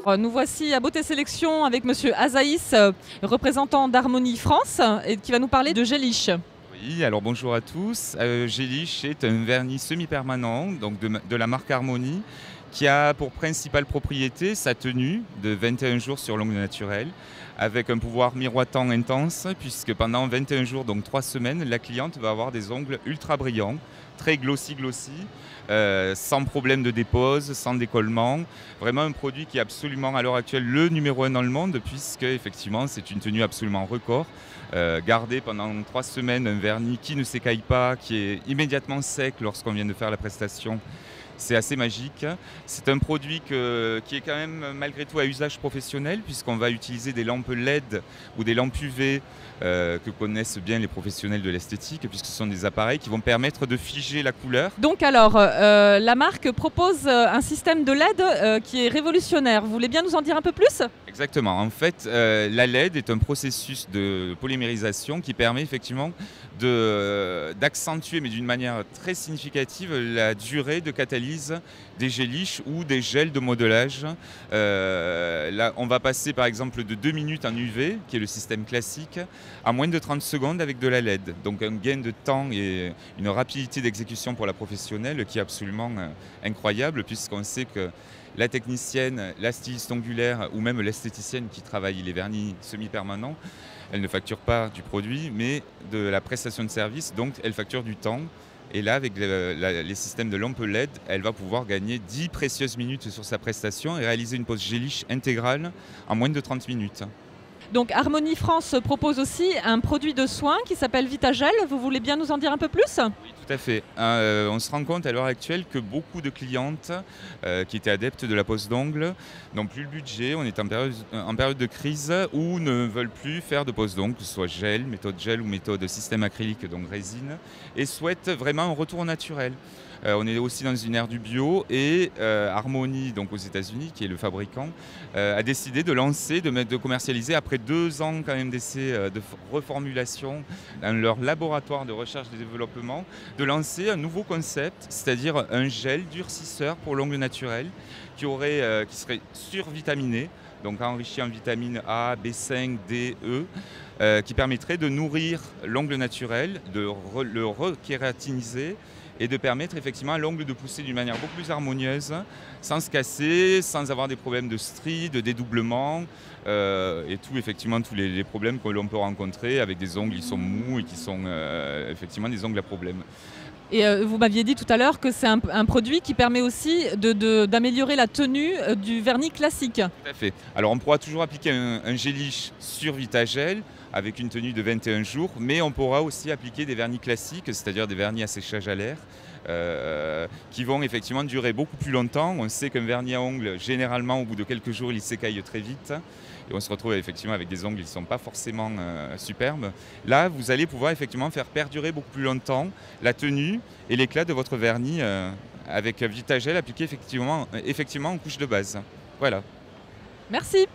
Nous voici à Beauté Sélection avec Monsieur Azaïs, représentant d'Harmonie France, et qui va nous parler de Gélish. Oui, alors bonjour à tous. Gélish est un vernis semi-permanent donc de la marque Harmonie qui a pour principale propriété sa tenue de 21 jours sur l'ongle naturel avec un pouvoir miroitant intense puisque pendant 21 jours, donc 3 semaines, la cliente va avoir des ongles ultra brillants, très glossy, sans problème de dépose, sans décollement. Vraiment un produit qui est absolument à l'heure actuelle le numéro 1 dans le monde puisque effectivement c'est une tenue absolument record. Garder pendant 3 semaines un vernis qui ne s'écaille pas, qui est immédiatement sec lorsqu'on vient de faire la prestation, c'est assez magique. C'est un produit qui est quand même malgré tout à usage professionnel puisqu'on va utiliser des lampes LED ou des lampes UV que connaissent bien les professionnels de l'esthétique puisque ce sont des appareils qui vont permettre de figer la couleur. Donc alors, la marque propose un système de LED qui est révolutionnaire. Vous voulez bien nous en dire un peu plus ? Exactement. En fait, la LED est un processus de polymérisation qui permet effectivement d'accentuer, mais d'une manière très significative, la durée de catalyse des géliches ou des gels de modelage. Là, on va passer par exemple de 2 minutes en UV, qui est le système classique, à moins de 30 secondes avec de la LED. Donc un gain de temps et une rapidité d'exécution pour la professionnelle qui est absolument incroyable, puisqu'on sait que la technicienne, la styliste ongulaire ou même l'esthéticienne qui travaille les vernis semi-permanents, elle ne facture pas du produit, mais de la prestation de service, donc elle facture du temps. Et là, avec les systèmes de lampes LED, elle va pouvoir gagner 10 précieuses minutes sur sa prestation et réaliser une pose géliche intégrale en moins de 30 minutes. Donc Harmonie France propose aussi un produit de soin qui s'appelle Vitagel. Vous voulez bien nous en dire un peu plus ? Oui, tout à fait. On se rend compte à l'heure actuelle que beaucoup de clientes qui étaient adeptes de la pose d'ongles n'ont plus le budget. On est en période de crise ou ne veulent plus faire de pose d'ongles, que ce soit gel, méthode gel ou méthode système acrylique, donc résine, et souhaitent vraiment un retour au naturel. On est aussi dans une ère du bio et Harmonie, donc aux États-Unis, qui est le fabricant, a décidé de lancer, de commercialiser après 2 ans quand même d'essais de reformulation dans leur laboratoire de recherche et développement, de lancer un nouveau concept, c'est-à-dire un gel durcisseur pour l'ongle naturel qui serait survitaminé, donc enrichi en vitamines A, B5, D, E, qui permettrait de nourrir l'ongle naturel, de le rekératiniser et de permettre effectivement à l'ongle de pousser d'une manière beaucoup plus harmonieuse, sans se casser, sans avoir des problèmes de stries, de dédoublement, et tous les problèmes que l'on peut rencontrer avec des ongles qui sont mous et qui sont effectivement des ongles à problème. Et vous m'aviez dit tout à l'heure que c'est un produit qui permet aussi d'améliorer la tenue du vernis classique. Tout à fait. Alors on pourra toujours appliquer un gélish sur Vitagel avec une tenue de 21 jours, mais on pourra aussi appliquer des vernis classiques, c'est-à-dire des vernis à séchage à l'air, qui vont effectivement durer beaucoup plus longtemps. On sait qu'un vernis à ongles, généralement au bout de quelques jours, il s'écaille très vite. Et on se retrouve effectivement avec des ongles qui ne sont pas forcément superbes. Là, vous allez pouvoir effectivement faire perdurer beaucoup plus longtemps la tenue et l'éclat de votre vernis avec Vitagel appliqué effectivement en couche de base. Voilà. Merci.